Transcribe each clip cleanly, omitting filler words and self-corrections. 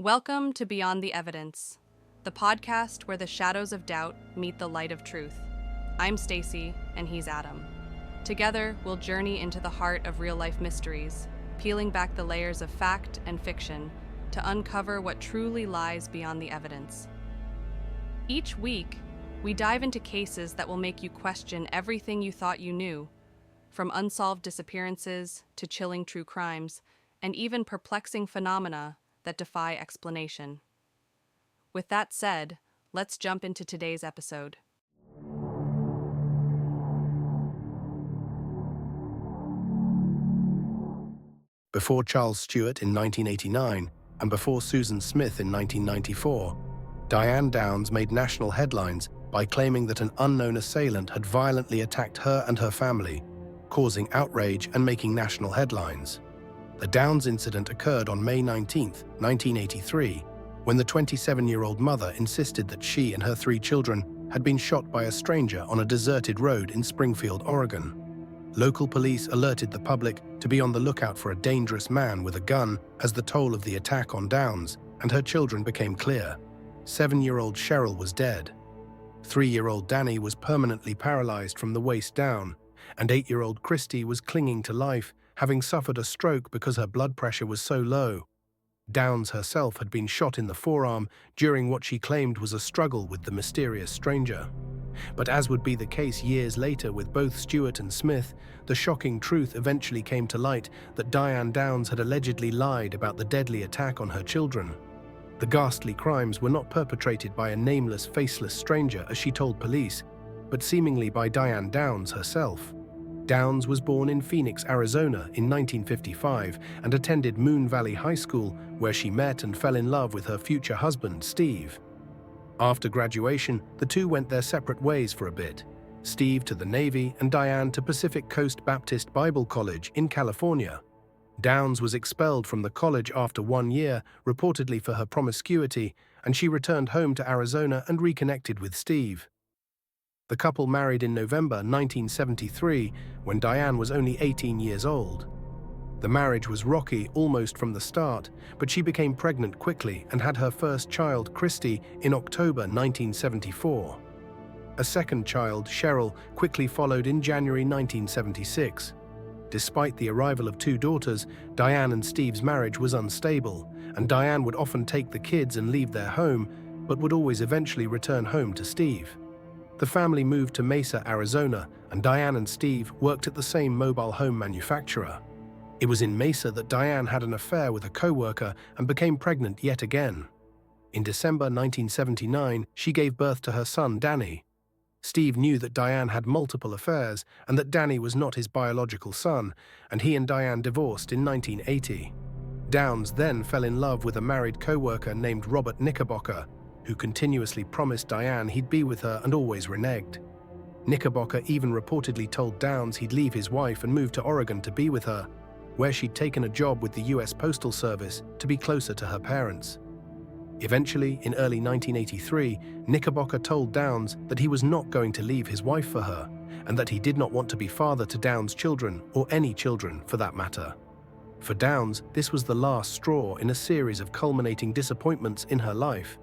Welcome to Beyond the Evidence, the podcast where the shadows of doubt meet the light of truth. I'm Stacy, and he's Adam. Together, we'll journey into the heart of real-life mysteries, peeling back the layers of fact and fiction to uncover what truly lies beyond the evidence. Each week, we dive into cases that will make you question everything you thought you knew, from unsolved disappearances to chilling true crimes, and even perplexing phenomena that defy explanation. With that said, let's jump into today's episode. Before Charles Stewart in 1989 and before Susan Smith in 1994, Diane Downs made national headlines by claiming that an unknown assailant had violently attacked her and her family, causing outrage and making national headlines. The Downs incident occurred on May 19, 1983, when the 27-year-old mother insisted that she and her 3 children had been shot by a stranger on a deserted road in Springfield, Oregon. Local police alerted the public to be on the lookout for a dangerous man with a gun as the toll of the attack on Downs and her children became clear. 7-year-old Cheryl was dead. 3-year-old Danny was permanently paralyzed from the waist down, and 8-year-old Christy was clinging to life, having suffered a stroke because her blood pressure was so low. Downs herself had been shot in the forearm during what she claimed was a struggle with the mysterious stranger. But as would be the case years later with both Stewart and Smith, the shocking truth eventually came to light that Diane Downs had allegedly lied about the deadly attack on her children. The ghastly crimes were not perpetrated by a nameless, faceless stranger, as she told police, but seemingly by Diane Downs herself. Downs was born in Phoenix, Arizona in 1955 and attended Moon Valley High School, where she met and fell in love with her future husband, Steve. After graduation, the two went their separate ways for a bit, Steve to the Navy and Diane to Pacific Coast Baptist Bible College in California. Downs was expelled from the college after 1 year, reportedly for her promiscuity, and she returned home to Arizona and reconnected with Steve. The couple married in November 1973, when Diane was only 18 years old. The marriage was rocky almost from the start, but she became pregnant quickly and had her first child, Christy, in October 1974. A second child, Cheryl, quickly followed in January 1976. Despite the arrival of 2 daughters, Diane and Steve's marriage was unstable, and Diane would often take the kids and leave their home, but would always eventually return home to Steve. The family moved to Mesa, Arizona, and Diane and Steve worked at the same mobile home manufacturer. It was in Mesa that Diane had an affair with a co-worker and became pregnant yet again. In December 1979, she gave birth to her son, Danny. Steve knew that Diane had multiple affairs and that Danny was not his biological son, and he and Diane divorced in 1980. Downs then fell in love with a married co-worker named Robert Knickerbocker, who continuously promised Diane he'd be with her and always reneged. Knickerbocker even reportedly told Downs he'd leave his wife and move to Oregon to be with her, where she'd taken a job with the U.S. Postal Service to be closer to her parents. Eventually, in early 1983, Knickerbocker told Downs that he was not going to leave his wife for her, and that he did not want to be father to Downs' children, or any children for that matter. For Downs, this was the last straw in a series of culminating disappointments in her life.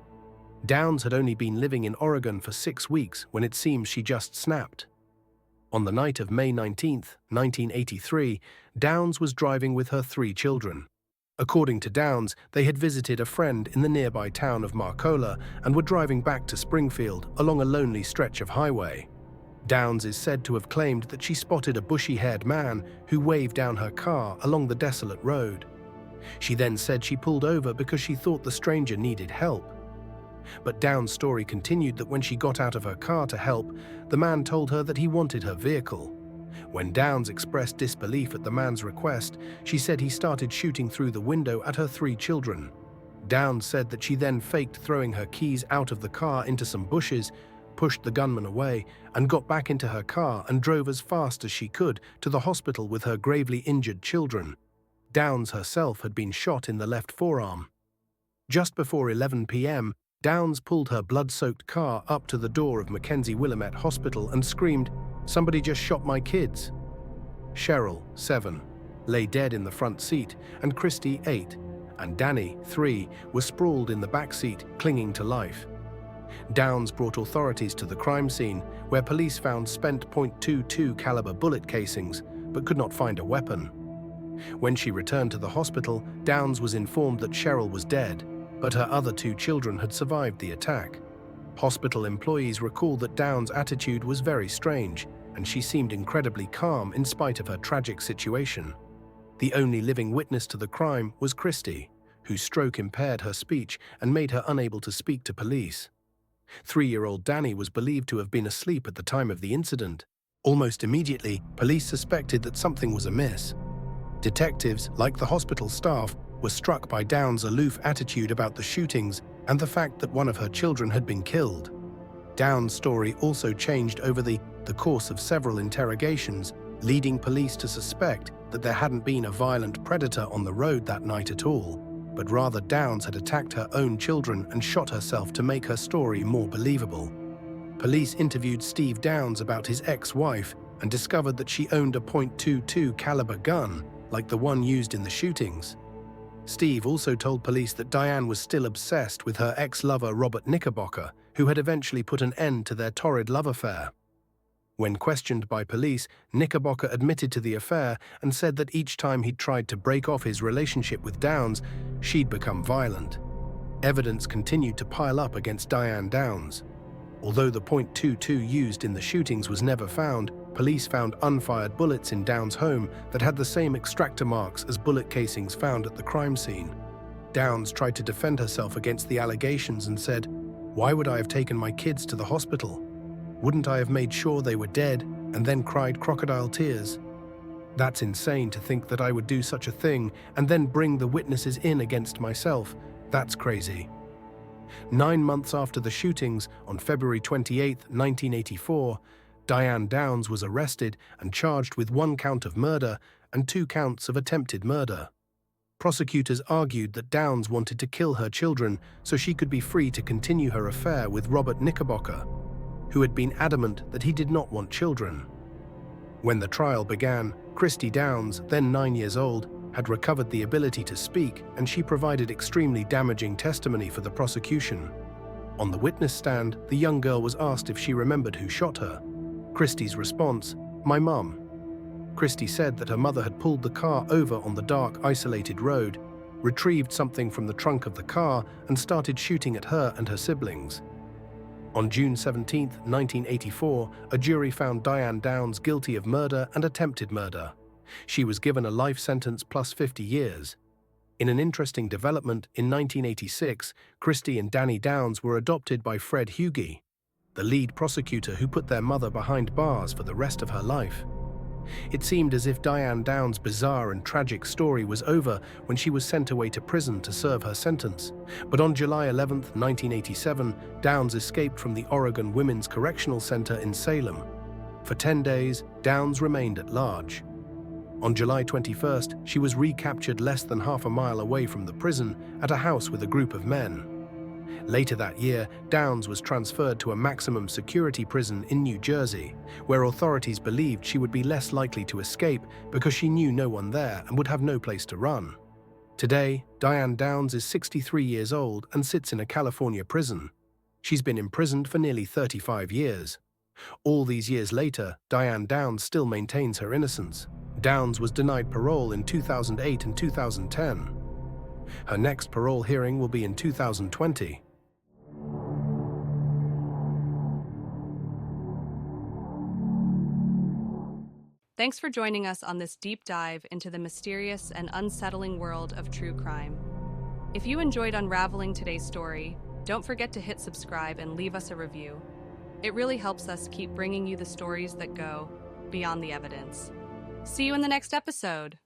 Downs had only been living in Oregon for 6 weeks when it seems she just snapped. On the night of May 19, 1983, Downs was driving with her 3 children. According to Downs, they had visited a friend in the nearby town of Marcola and were driving back to Springfield along a lonely stretch of highway. Downs is said to have claimed that she spotted a bushy-haired man who waved down her car along the desolate road. She then said she pulled over because she thought the stranger needed help. But Downs' story continued that when she got out of her car to help, the man told her that he wanted her vehicle. When Downs expressed disbelief at the man's request, she said he started shooting through the window at her 3 children. Downs said that she then faked throwing her keys out of the car into some bushes, pushed the gunman away, and got back into her car and drove as fast as she could to the hospital with her gravely injured children. Downs herself had been shot in the left forearm. Just before 11 p.m., Downs pulled her blood-soaked car up to the door of Mackenzie Willamette Hospital and screamed, "Somebody just shot my kids." Cheryl, 7, lay dead in the front seat, and Christy, 8, and Danny, 3, was sprawled in the back seat, clinging to life. Downs brought authorities to the crime scene, where police found spent .22 caliber bullet casings, but could not find a weapon. When she returned to the hospital, Downs was informed that Cheryl was dead, but her other 2 children had survived the attack. Hospital employees recalled that Downs' attitude was very strange, and she seemed incredibly calm in spite of her tragic situation. The only living witness to the crime was Christy, whose stroke impaired her speech and made her unable to speak to police. 3-year-old Danny was believed to have been asleep at the time of the incident. Almost immediately, police suspected that something was amiss. Detectives, like the hospital staff, were struck by Downs' aloof attitude about the shootings and the fact that one of her children had been killed. Downs' story also changed over the course of several interrogations, leading police to suspect that there hadn't been a violent predator on the road that night at all, but rather Downs had attacked her own children and shot herself to make her story more believable. Police interviewed Steve Downs about his ex-wife and discovered that she owned a .22 caliber gun, like the one used in the shootings. Steve also told police that Diane was still obsessed with her ex-lover Robert Knickerbocker, who had eventually put an end to their torrid love affair. When questioned by police, Knickerbocker admitted to the affair and said that each time he'd tried to break off his relationship with Downs, she'd become violent. Evidence continued to pile up against Diane Downs. Although the .22 used in the shootings was never found, police found unfired bullets in Downs' home that had the same extractor marks as bullet casings found at the crime scene. Downs tried to defend herself against the allegations and said, "Why would I have taken my kids to the hospital? Wouldn't I have made sure they were dead and then cried crocodile tears? That's insane to think that I would do such a thing and then bring the witnesses in against myself. That's crazy." 9 months after the shootings, on February 28, 1984, Diane Downs was arrested and charged with 1 count of murder and 2 counts of attempted murder. Prosecutors argued that Downs wanted to kill her children so she could be free to continue her affair with Robert Knickerbocker, who had been adamant that he did not want children. When the trial began, Christy Downs, then 9 years old, had recovered the ability to speak, and she provided extremely damaging testimony for the prosecution. On the witness stand, the young girl was asked if she remembered who shot her. Christy's response, "My mum." Christy said that her mother had pulled the car over on the dark, isolated road, retrieved something from the trunk of the car, and started shooting at her and her siblings. On June 17, 1984, a jury found Diane Downs guilty of murder and attempted murder. She was given a life sentence plus 50 years. In an interesting development, in 1986, Christy and Danny Downs were adopted by Fred Hughey, the lead prosecutor who put their mother behind bars for the rest of her life. It seemed as if Diane Downs' bizarre and tragic story was over when she was sent away to prison to serve her sentence. But on July 11, 1987, Downs escaped from the Oregon Women's Correctional Center in Salem. For 10 days, Downs remained at large. On July 21st, she was recaptured less than half a mile away from the prison at a house with a group of men. Later that year, Downs was transferred to a maximum security prison in New Jersey, where authorities believed she would be less likely to escape because she knew no one there and would have no place to run. Today, Diane Downs is 63 years old and sits in a California prison. She's been imprisoned for nearly 35 years. All these years later, Diane Downs still maintains her innocence. Downs was denied parole in 2008 and 2010. Her next parole hearing will be in 2020. Thanks for joining us on this deep dive into the mysterious and unsettling world of true crime. If you enjoyed unraveling today's story, don't forget to hit subscribe and leave us a review. It really helps us keep bringing you the stories that go beyond the evidence. See you in the next episode.